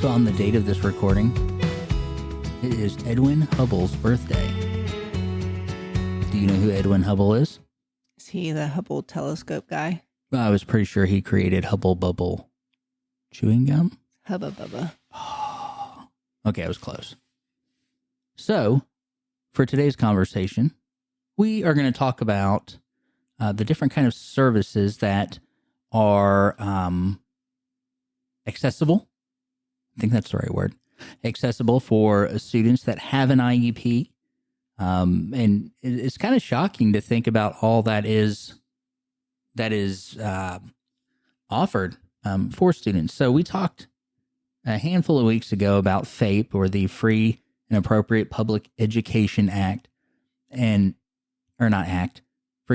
So on the date of this recording, it is Edwin Hubble's birthday. Do you know who Edwin Hubble is? Is he the Hubble telescope guy? Well, I was pretty sure he created Hubble Bubble chewing gum. Hubba bubba. Okay, I was close. So, for today's conversation, we are going to talk about the different kind of services that are accessible. I think that's the right word. Accessible for students that have an IEP. And it's kind of shocking to think about all that is offered for students. So we talked a handful of weeks ago about FAPE, or the Free and Appropriate Public Education Act, Free and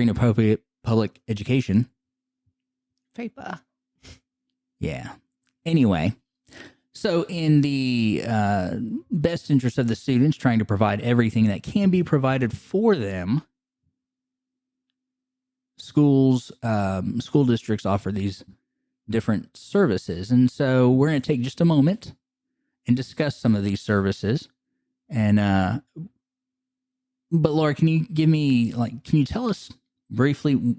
Appropriate Public Education. FAPA. Yeah. Anyway, so in the best interest of the students, trying to provide everything that can be provided for them, school districts offer these different services. And so we're going to take just a moment and discuss some of these services. And, but Laura, can you tell us briefly,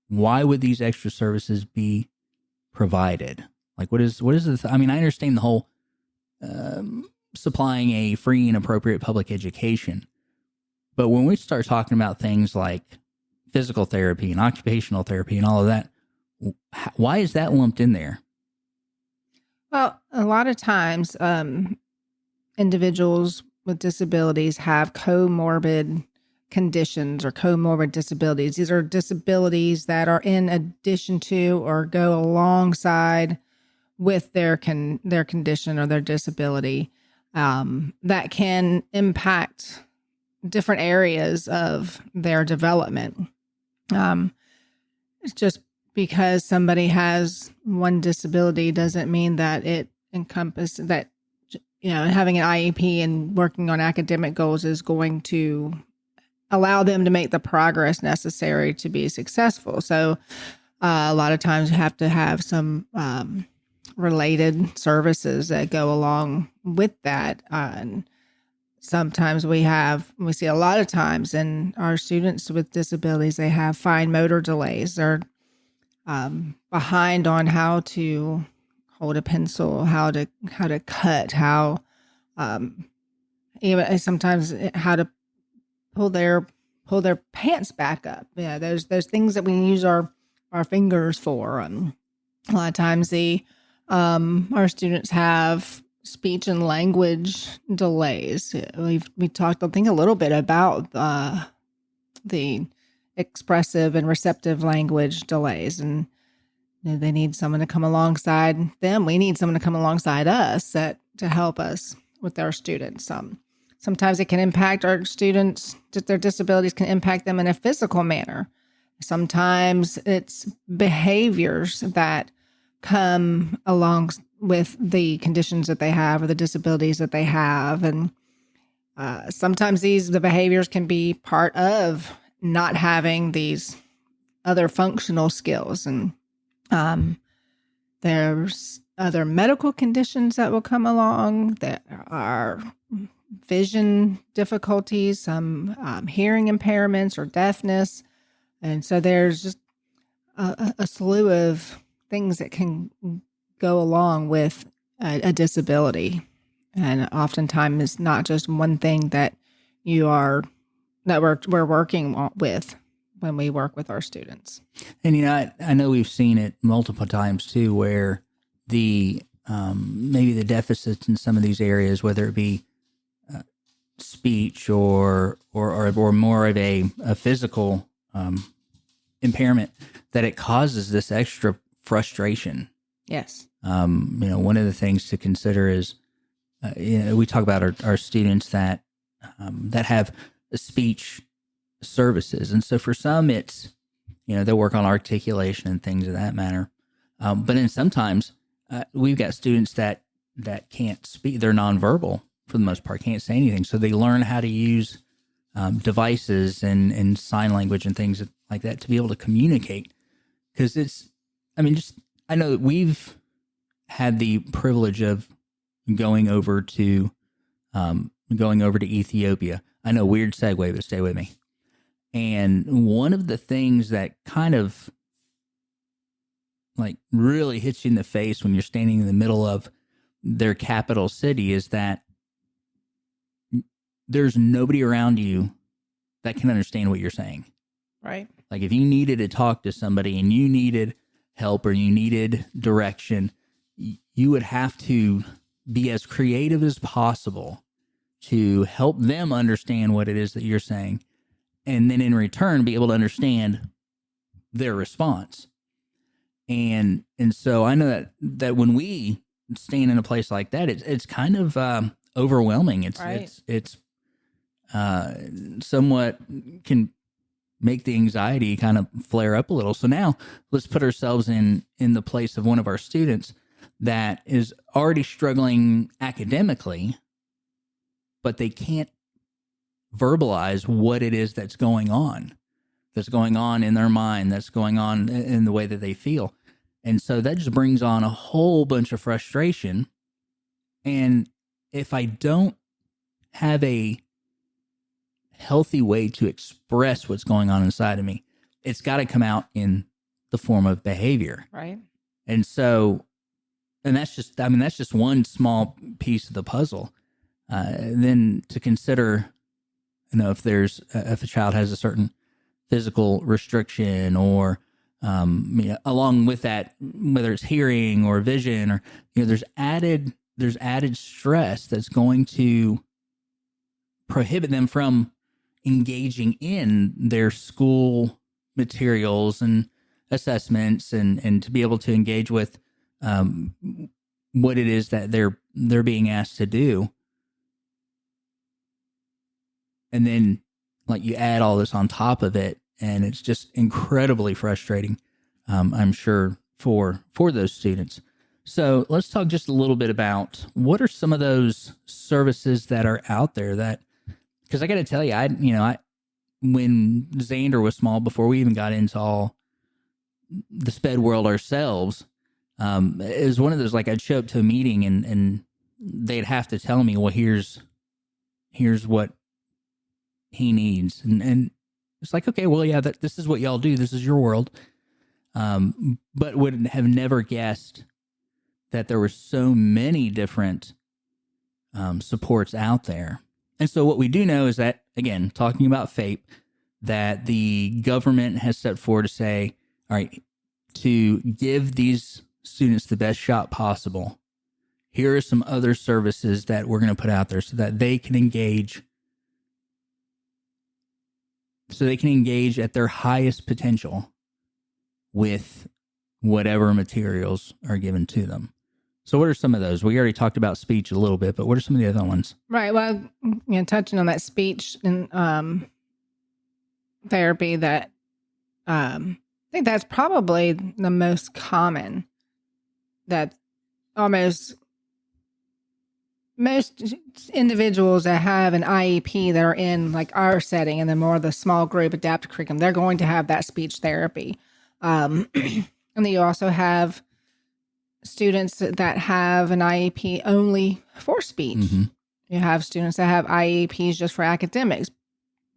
why would these extra services be provided? Like, what is I understand the whole supplying a free and appropriate public education, but when we start talking about things like physical therapy and occupational therapy and all of that, why is that lumped in there? Well, a lot of times individuals with disabilities have comorbid conditions or comorbid disabilities. These are disabilities that are in addition to or go alongside with their condition or their disability, that can impact different areas of their development. Just because somebody has one disability doesn't mean that it encompasses that, having an IEP and working on academic goals is going to allow them to make the progress necessary to be successful. So a lot of times you have to have some related services that go along with that. And sometimes we see a lot of times in our students with disabilities, they have fine motor delays. They're behind on how to hold a pencil, how to cut, even sometimes how to pull their pants back up. Yeah, there's things that we use our fingers for. A lot of times our students have speech and language delays. We talked, I think, a little bit about the expressive and receptive language delays, and they need someone to come alongside them. We need someone to come alongside us to help us with our students. Sometimes it can impact our students, their disabilities can impact them in a physical manner. Sometimes it's behaviors that come along with the conditions that they have or the disabilities that they have. And sometimes the behaviors can be part of not having these other functional skills. And there's other medical conditions that will come along. There are vision difficulties, some hearing impairments or deafness. And so there's just a slew of things that can go along with a disability. And oftentimes it's not just one thing that we're working with when we work with our students. And I know we've seen it multiple times too, where the maybe the deficits in some of these areas, whether it be speech or more of a physical impairment, that it causes this extra frustration. Yes. One of the things to consider is, we talk about our students that have speech services. And so for some, it's, they'll work on articulation and things of that matter. But then sometimes we've got students that can't speak. They're nonverbal for the most part, can't say anything. So they learn how to use devices and sign language and things like that to be able to communicate. Because I know that we've had the privilege of going over to Ethiopia. I know, weird segue, but stay with me. And one of the things that kind of like really hits you in the face when you're standing in the middle of their capital city is that there's nobody around you that can understand what you're saying. Right. Like if you needed to talk to somebody and you needed help or you needed direction, you would have to be as creative as possible to help them understand what it is that you're saying. And then in return, be able to understand their response. And so I know that when we stand in a place like that, it's kind of overwhelming. It's somewhat can make the anxiety kind of flare up a little. So now let's put ourselves in the place of one of our students that is already struggling academically, but they can't verbalize what it is that's going on in their mind, that's going on in the way that they feel. And so that just brings on a whole bunch of frustration. And if I don't have a healthy way to express what's going on inside of me, it's got to come out in the form of behavior. Right. And so, and that's just one small piece of the puzzle. Then to consider, if a child has a certain physical restriction or, along with that, whether it's hearing or vision or, there's added stress that's going to prohibit them from engaging in their school materials and assessments and to be able to engage with what it is that they're being asked to do. And then like you add all this on top of it, and it's just incredibly frustrating, I'm sure, for those students. So let's talk just a little bit about what are some of those services that are out there that, because I got to tell you, when Xander was small, before we even got into all the SPED world ourselves, it was one of those, like I'd show up to a meeting and they'd have to tell me, well, here's what he needs. And it's like, okay, well, yeah, this is what y'all do. This is your world. But would have never guessed that there were so many different supports out there. And so what we do know is that, again, talking about FAPE, that the government has set forward to say, all right, to give these students the best shot possible, here are some other services that we're going to put out there so that they can engage at their highest potential with whatever materials are given to them. So what are some of those? We already talked about speech a little bit, but what are some of the other ones? Right. Well, touching on that speech and therapy, that I think that's probably the most common, that almost most individuals that have an IEP that are in like our setting and then more of the small group adaptive curriculum, they're going to have that speech therapy. And then you also have students that have an IEP only for speech. Mm-hmm. You have students that have IEPs just for academics.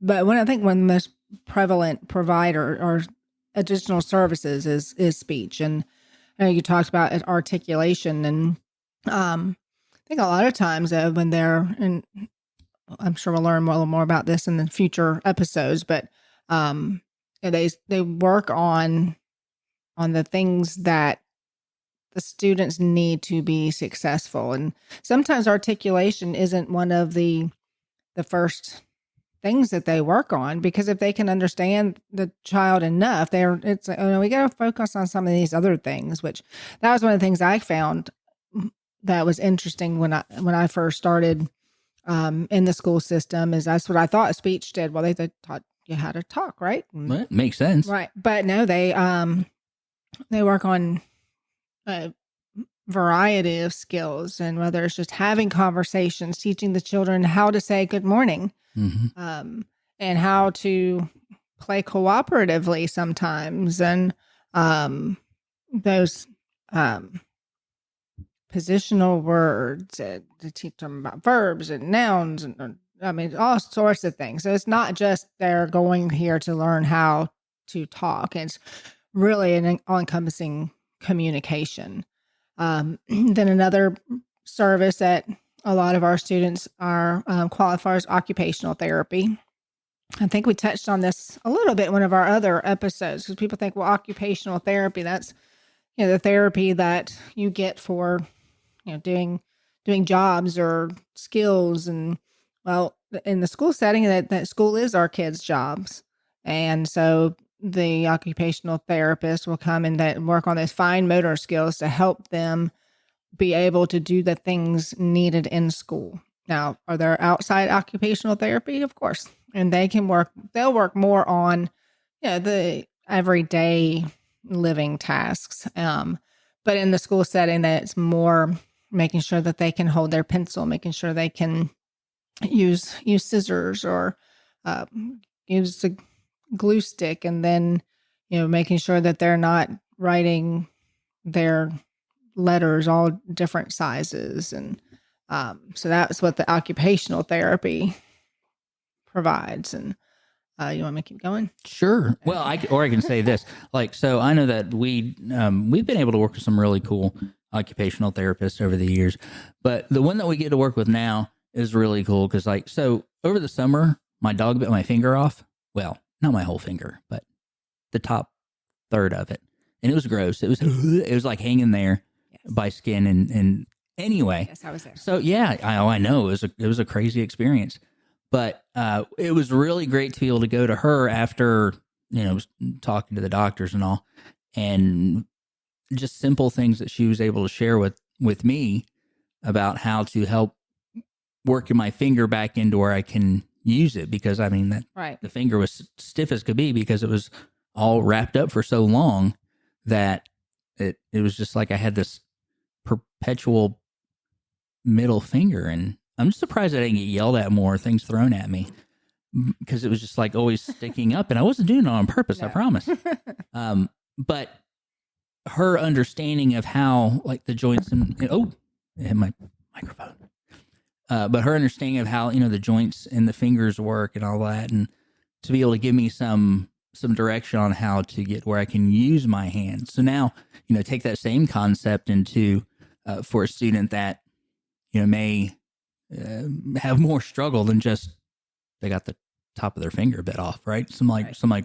But one of the most prevalent provider or additional services is speech. And you talked about articulation, and I think a lot of times when they're, and I'm sure we'll learn a little more about this in the future episodes, but they work on the things that the students need to be successful. And sometimes articulation isn't one of the first things that they work on, because if they can understand the child enough, we got to focus on some of these other things, which that was one of the things I found that was interesting when I first started in the school system. Is that's what I thought speech did. Well, they taught you how to talk, right? Well, that makes sense. Right. But no, they work on a variety of skills, and whether it's just having conversations, teaching the children how to say good morning, mm-hmm. And how to play cooperatively sometimes, and those positional words, to teach them about verbs and nouns, and I mean, all sorts of things. So it's not just they're going here to learn how to talk. It's really an all-encompassing communication. Then another service that a lot of our students are qualify as occupational therapy. I think we touched on this a little bit in one of our other episodes, because people think, well, occupational therapy, that's, the therapy that you get for, doing jobs or skills. And well, in the school setting, that school is our kids' jobs. And so the occupational therapist will come and work on those fine motor skills to help them be able to do the things needed in school. Now, are there outside occupational therapy? Of course. And they'll work more on, the everyday living tasks. But in the school setting, that's more making sure that they can hold their pencil, making sure they can use scissors or use the glue stick, and then, making sure that they're not writing their letters all different sizes. And so that's what the occupational therapy provides. And you want me to keep going? Sure. Well, I can say this. So I know that we've been able to work with some really cool occupational therapists over the years, but the one that we get to work with now is really cool because, so over the summer, my dog bit my finger off. Well, not my whole finger, but the top third of it, and it was gross. It was like hanging there by skin, and anyway. Yes, I was there. So yeah, I know it was a crazy experience. But it was really great to be able to go to her after, talking to the doctors and all, and just simple things that she was able to share with me about how to help working my finger back into where I can use it. Because, I mean, the finger was stiff as could be because it was all wrapped up for so long that it was just like I had this perpetual middle finger. And I'm just surprised I didn't get yelled at more, things thrown at me, because it was just like always sticking up, and I wasn't doing it on purpose, no. I promise. But her understanding of how, the joints and I hit my microphone. But her understanding of how, the joints and the fingers work and all that, and to be able to give me some direction on how to get where I can use my hands. So now, take that same concept into for a student that, may have more struggle than just they got the top of their finger bit off, right? Some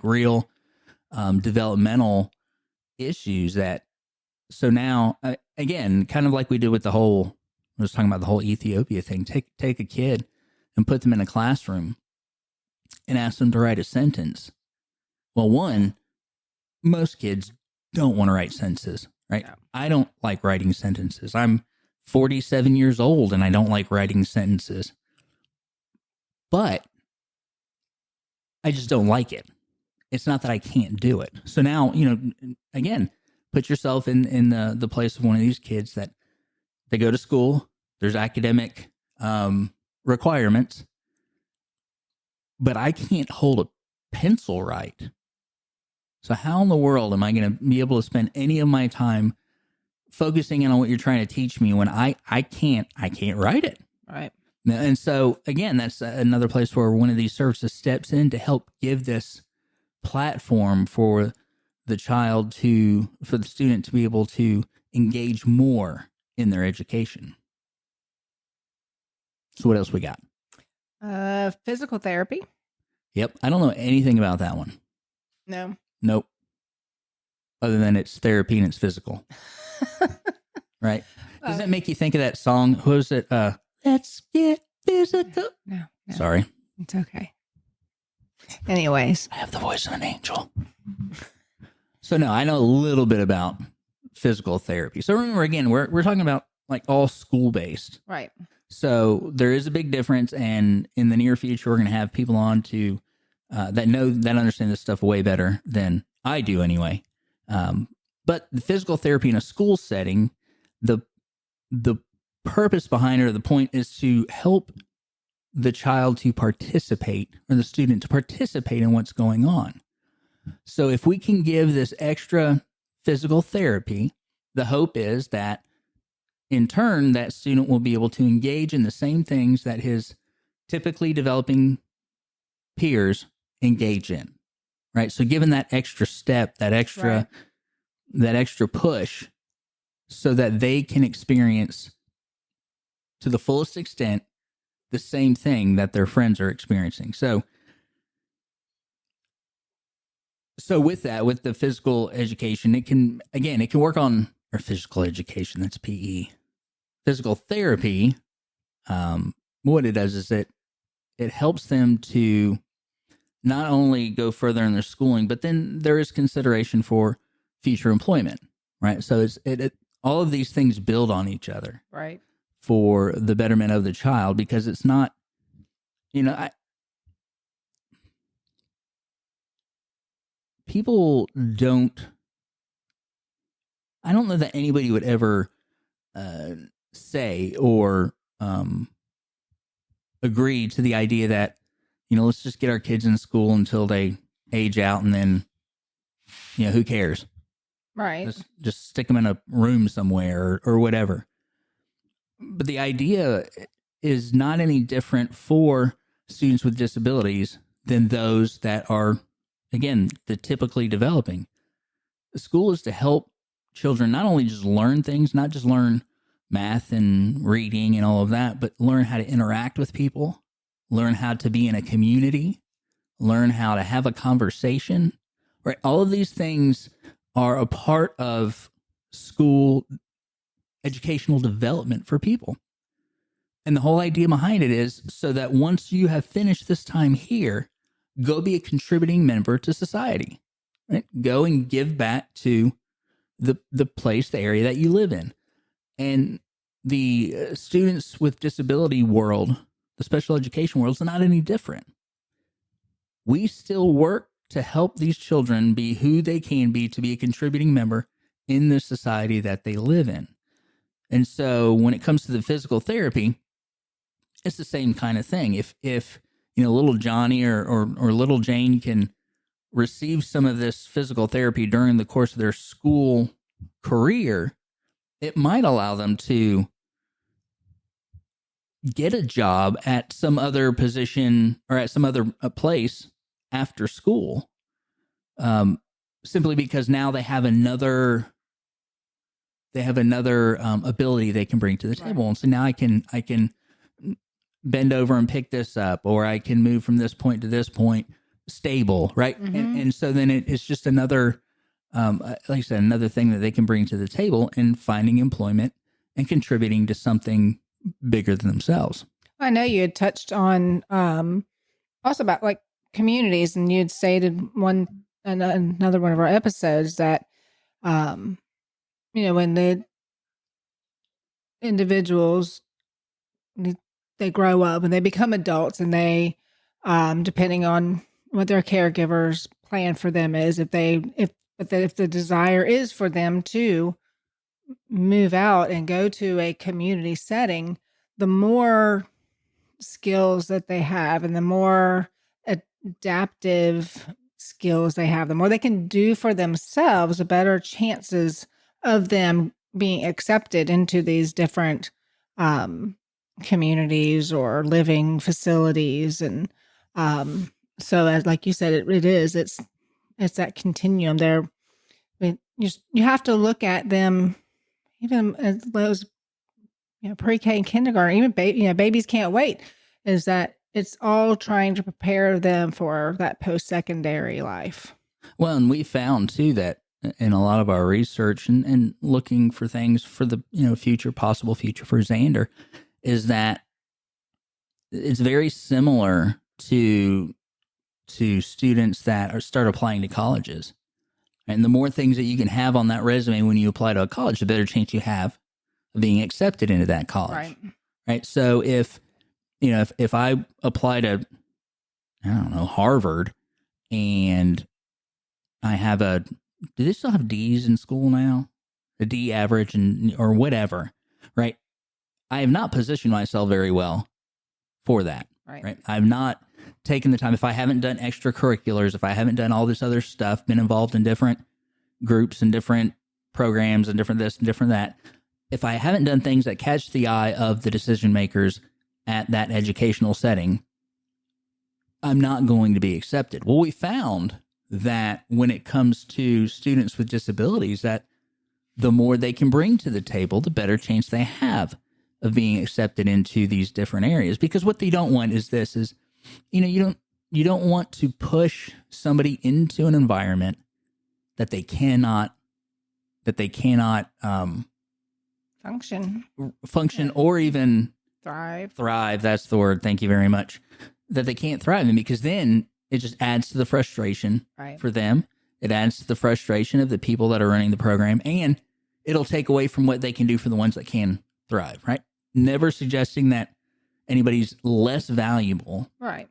real developmental issues that. So now, again, kind of like we did with I was talking about the whole Ethiopia thing. Take a kid and put them in a classroom and ask them to write a sentence. Well, most kids don't want to write sentences, right? No. I don't like writing sentences. I'm 47 years old and I don't like writing sentences, but I just don't like it. It's not that I can't do it. So now, again, put yourself in the place of one of these kids that they go to school, there's academic requirements, but I can't hold a pencil right. So how in the world am I going to be able to spend any of my time focusing in on what you're trying to teach me when I can't write it? Right. And so again, that's another place where one of these services steps in to help give this platform for the student to be able to engage more in their education. So what else we got? Physical therapy. Yep. I don't know anything about that one. No. Nope. Other than it's therapy and it's physical. Right? Does that make you think of that song? Who is it? Let's get physical. No. Sorry. It's okay. Anyways. I have the voice of an angel. So no, I know a little bit about physical therapy. So remember, again, we're talking about all school-based. Right. So there is a big difference, and in the near future, we're going to have people on to that understand this stuff way better than I do anyway. But the physical therapy in a school setting, the purpose behind it, or the point, is to help the child to participate, or the student to participate in what's going on. So if we can give this extra physical therapy, the hope is that in turn, that student will be able to engage in the same things that his typically developing peers engage in, right? So given that extra step, that extra push, so that they can experience to the fullest extent the same thing that their friends are experiencing. So with that, with the physical education, it can work on, or physical education, that's PE. Physical therapy, what it does is it helps them to not only go further in their schooling, but then there is consideration for future employment, right? So all of these things build on each other, right, for the betterment of the child, because it's not, I don't know that anybody would ever say or agree to the idea that, let's just get our kids in school until they age out, and then, who cares? right. Just stick them in a room somewhere or whatever. But the idea is not any different for students with disabilities than those that are, again, the typically developing. The school is to help children not only just learn things, not just learn math and reading and all of that, but learn how to interact with people, learn how to be in a community, learn how to have a conversation, right? All of these things are a part of school educational development for people. And the whole idea behind it is so that once you have finished this time here, go be a contributing member to society, right? Go and give back to the place, the area that you live in. And the students with disability world, the special education world, is not any different. We still work to help these children be who they can be, to be a contributing member in the society that they live in. And so when it comes to the physical therapy, it's the same kind of thing. If little Johnny or little Jane can receive some of this physical therapy during the course of their school career, it might allow them to get a job at some other position or at some other place after school, simply because now they have another ability they can bring to the table. Right. And so now I can bend over and pick this up, or I can move from this point to this point stable, right? Mm-hmm. And so then it's just another, like I said, another thing that they can bring to the table in finding employment and contributing to something bigger than themselves. I know you had touched on also about like communities, and you had stated another one of our episodes that when the individuals, they grow up and they become adults, and they depending on what their caregivers plan for them is, if the desire is for them to move out and go to a community setting, the more skills that they have and the more adaptive skills they have, the more they can do for themselves, the better chances of them being accepted into these different communities or living facilities. And so, as like you said, it's that continuum there. I mean, you have to look at them even as those, pre-K and kindergarten, even babies can't wait. Is that it's all trying to prepare them for that post-secondary life. Well, and we found too that in a lot of our research and looking for things for the possible future for Xander, is that it's very similar to students that start applying to colleges. And the more things that you can have on that resume when you apply to a college, the better chance you have of being accepted into that college. Right. So if I apply to, I don't know, Harvard, and I have do they still have D's in school now? A D average or whatever, right? I have not positioned myself very well for that. Right. I've not taken the time. If I haven't done extracurriculars, if I haven't done all this other stuff, been involved in different groups and different programs and different this and different that, if I haven't done things that catch the eye of the decision makers at that educational setting, I'm not going to be accepted. Well, we found that when it comes to students with disabilities, that the more they can bring to the table, the better chance they have of being accepted into these different areas. Because what they don't want is this: is, you don't want to push somebody into an environment that they cannot function or even thrive. That's the word. Thank you very much. That they can't thrive in, because then it just adds to the frustration for them. It adds to the frustration of the people that are running the program, and it'll take away from what they can do for the ones that can thrive, right? Never suggesting that anybody's less valuable. Right.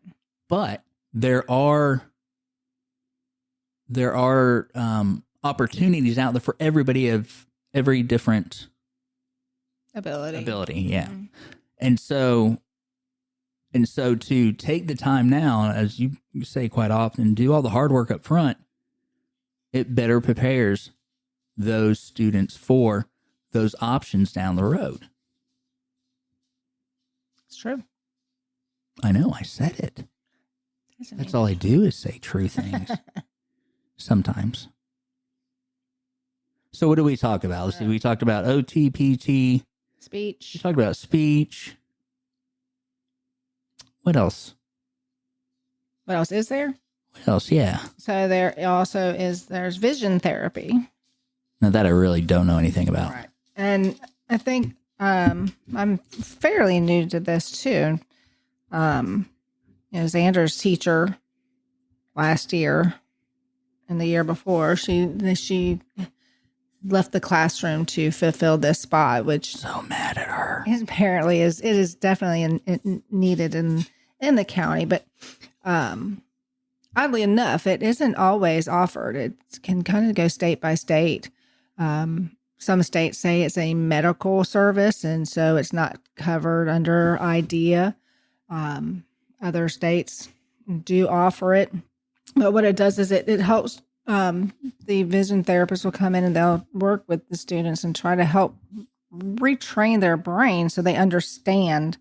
But there are opportunities out there for everybody of every different ability. Yeah. Mm-hmm. And so to take the time now, as you say quite often, do all the hard work up front, it better prepares those students for those options down the road. It's true. I know, I said it. That's all I do is say true things. Sometimes. So what do we talk about? Let's see. We talked about OT, PT. Speech. We talked about speech. What else? What else is there? What else? Yeah. So there's vision therapy. Now that I really don't know anything about. Right. And I think I'm fairly new to this too. Xander's teacher last year and the year before, she left the classroom to fulfill this spot, which so mad at her. Apparently it is definitely needed in the county, but oddly enough, it isn't always offered. It can kind of go state by state. Some states say it's a medical service, and so it's not covered under IDEA. Other states do offer it, but what it does is it helps. The vision therapist will come in and they'll work with the students and try to help retrain their brain so they understand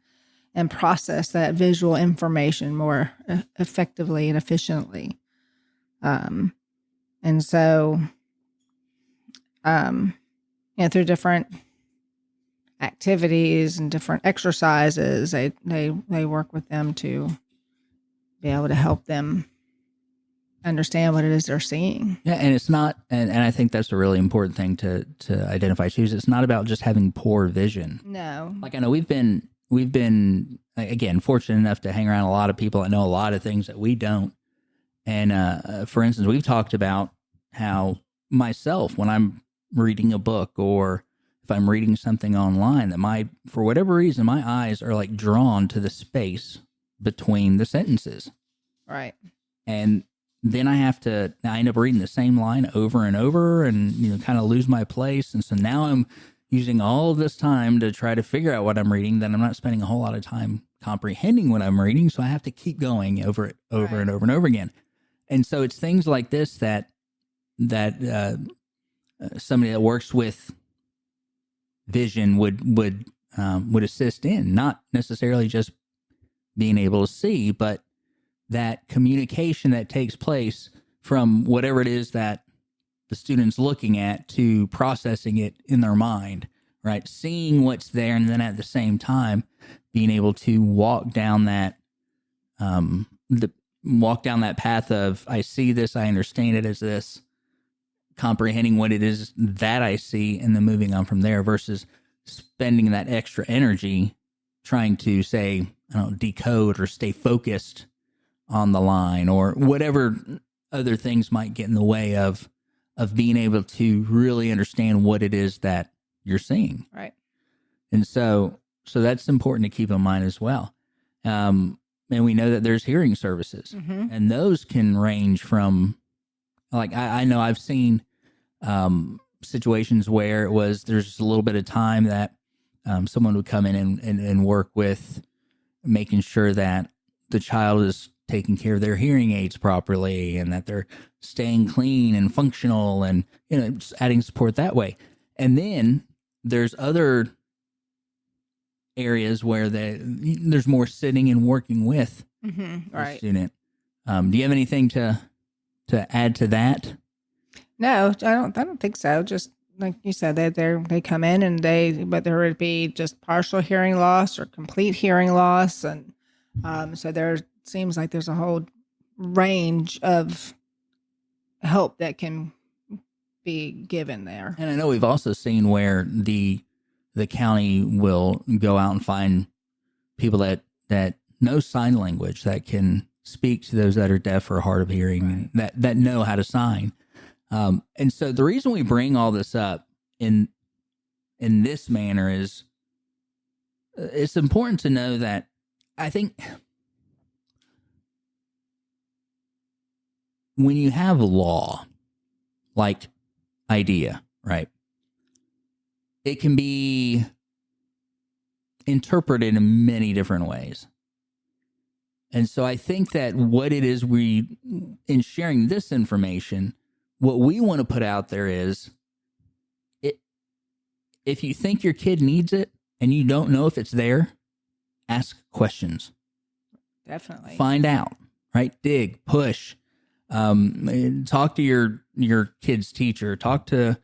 and process that visual information more effectively and efficiently. And so, through different activities and different exercises, they work with them to be able to help them understand what it is they're seeing. Yeah, and it's not, and I think that's a really important thing to identify too, is it's not about just having poor vision. No. Like I know we've been again fortunate enough to hang around a lot of people that know a lot of things that we don't. And for instance, we've talked about how myself, when I'm reading a book or if I'm reading something online, that for whatever reason my eyes are like drawn to the space between the sentences. Right. And then I end up reading the same line over and over and, kind of lose my place. And so now I'm using all of this time to try to figure out what I'm reading. Then I'm not spending a whole lot of time comprehending what I'm reading. So I have to keep going over it over and over and over again. And so it's things like this that somebody that works with vision would assist in, not necessarily just being able to see, but that communication that takes place from whatever it is that the student's looking at to processing it in their mind, right? Seeing what's there, and then at the same time being able to walk down that path of, I see this, I understand it as this, comprehending what it is that I see, and then moving on from there, versus spending that extra energy trying to say, decode or stay focused on the line or whatever other things might get in the way of being able to really understand what it is that you're seeing. Right. And so that's important to keep in mind as well. And we know that there's hearing services, and those can range from, like, I know I've seen situations where there's a little bit of time that someone would come in and work with making sure that the child is taking care of their hearing aids properly and that they're staying clean and functional and, just adding support that way. And then there's other areas where there's more sitting and working with the Right. student. Do you have anything to add to that? No, I don't think so. Just like you said, they come in and whether it be just partial hearing loss or complete hearing loss, and so there seems like there's a whole range of help that can be given there. And I know we've also seen where the county will go out and find people that know sign language, that can speak to those that are deaf or hard of hearing, that know how to sign. And so the reason we bring all this up in this manner is it's important to know that I think when you have law like IDEA, right, it can be interpreted in many different ways. And so I think that what it is in sharing this information, what we want to put out there is, if you think your kid needs it and you don't know if it's there, ask questions. Definitely. Find out, right? Dig, push, talk to your kid's teacher, talk to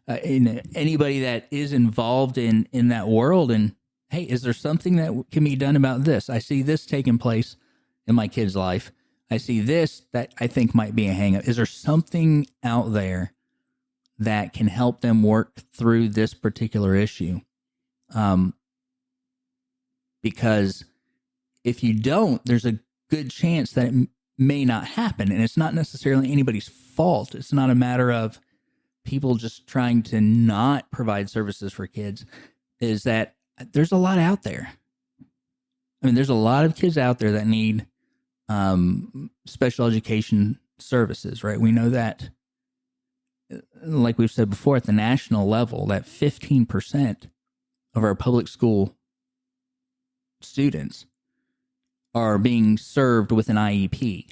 anybody that is involved in that world. And hey, is there something that can be done about this? I see this taking place in my kid's life. I see this that I think might be a hang up. Is there something out there that can help them work through this particular issue? Because if you don't, there's a good chance that it may not happen. And it's not necessarily anybody's fault. It's not a matter of people just trying to not provide services for kids. Is that there's a lot out there. I mean, there's a lot of kids out there that need special education services, right? We know that, like we've said before, at the national level, that 15% of our public school students are being served with an IEP.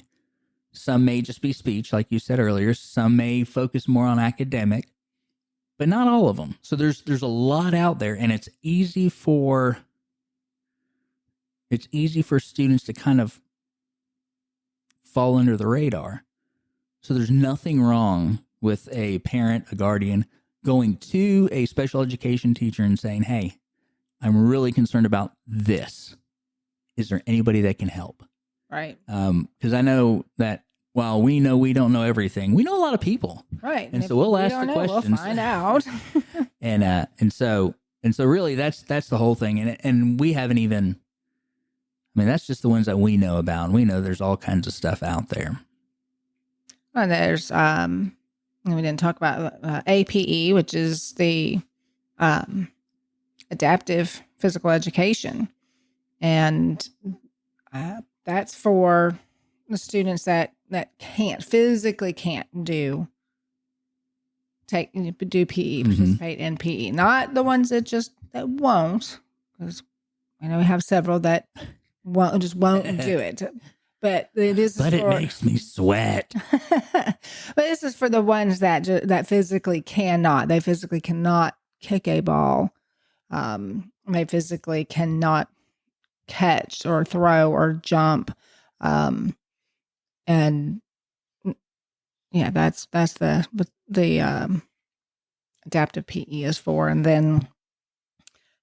Some may just be speech, like you said earlier. Some may focus more on academic, but not all of them. So there's a lot out there, and it's easy for students to kind of fall under the radar. So there's nothing wrong with a parent, a guardian, going to a special education teacher and saying, hey, I'm really concerned about this. Is there anybody that can help? Right. Because I know that while we know we don't know everything, we know a lot of people. Right. And so we'll ask the questions. We'll find out. and so really that's the whole thing. And we haven't even, I mean, that's just the ones that we know about. And we know there's all kinds of stuff out there. And there's, we didn't talk about APE, which is the adaptive physical education. And that's for the students that physically can't do PE, participate in PE. Not the ones that won't, because I know we have several that won't do it. But it makes me sweat. But this is for the ones that physically cannot. They physically cannot kick a ball. They physically cannot catch or throw or jump. And yeah, that's the adaptive PE is for. And then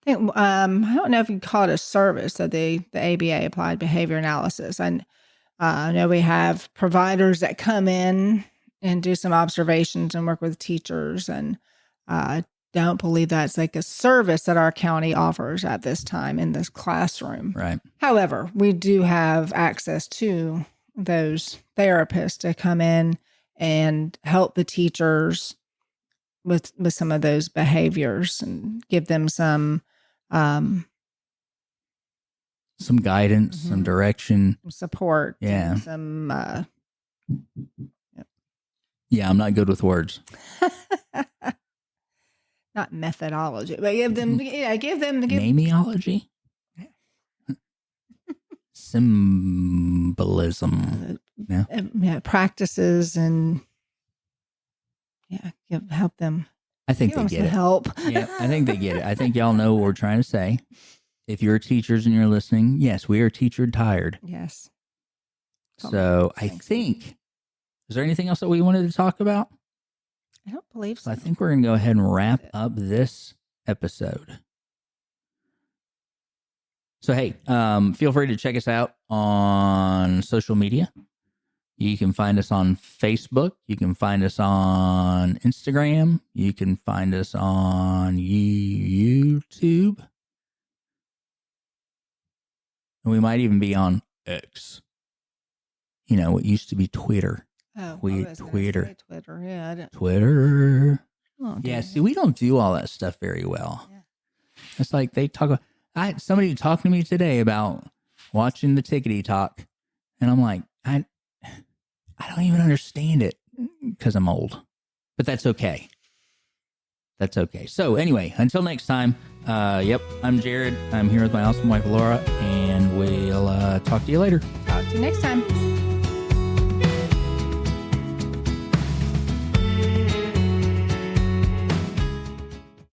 I think I don't know if you call it a service, so the ABA, applied behavior analysis. And I know we have providers that come in and do some observations and work with teachers, and I don't believe that's like a service that our county offers at this time in this classroom. Right. However, we do have access to those therapists to come in and help the teachers with some of those behaviors and give them some guidance, some direction, support. Yeah. Some yeah, I'm not good with words. Not methodology, but give them Namiology? Symbolism. practices and help them I think Give they them get some it. help. Yeah, I think they get it. I think y'all know what we're trying to say. If you're teachers and you're listening, yes, we are teacher tired. Yes. So I think, is there anything else that we wanted to talk about? I don't believe so. I think we're going to go ahead and wrap up this episode. So, hey, feel free to check us out on social media. You can find us on Facebook. You can find us on Instagram. You can find us on YouTube. And we might even be on X. You know, what used to be Twitter. Oh, Twitter. Twitter. Yeah, I didn't. Twitter. Oh, Yeah, see, we don't do all that stuff very well. Yeah. It's like they talk about, somebody talked to me today about watching the Tickety Talk. And I'm like, I don't even understand it because I'm old. But that's okay. That's okay. So anyway, until next time, I'm Jared. I'm here with my awesome wife, Laura, and we'll talk to you later. Talk to you next time.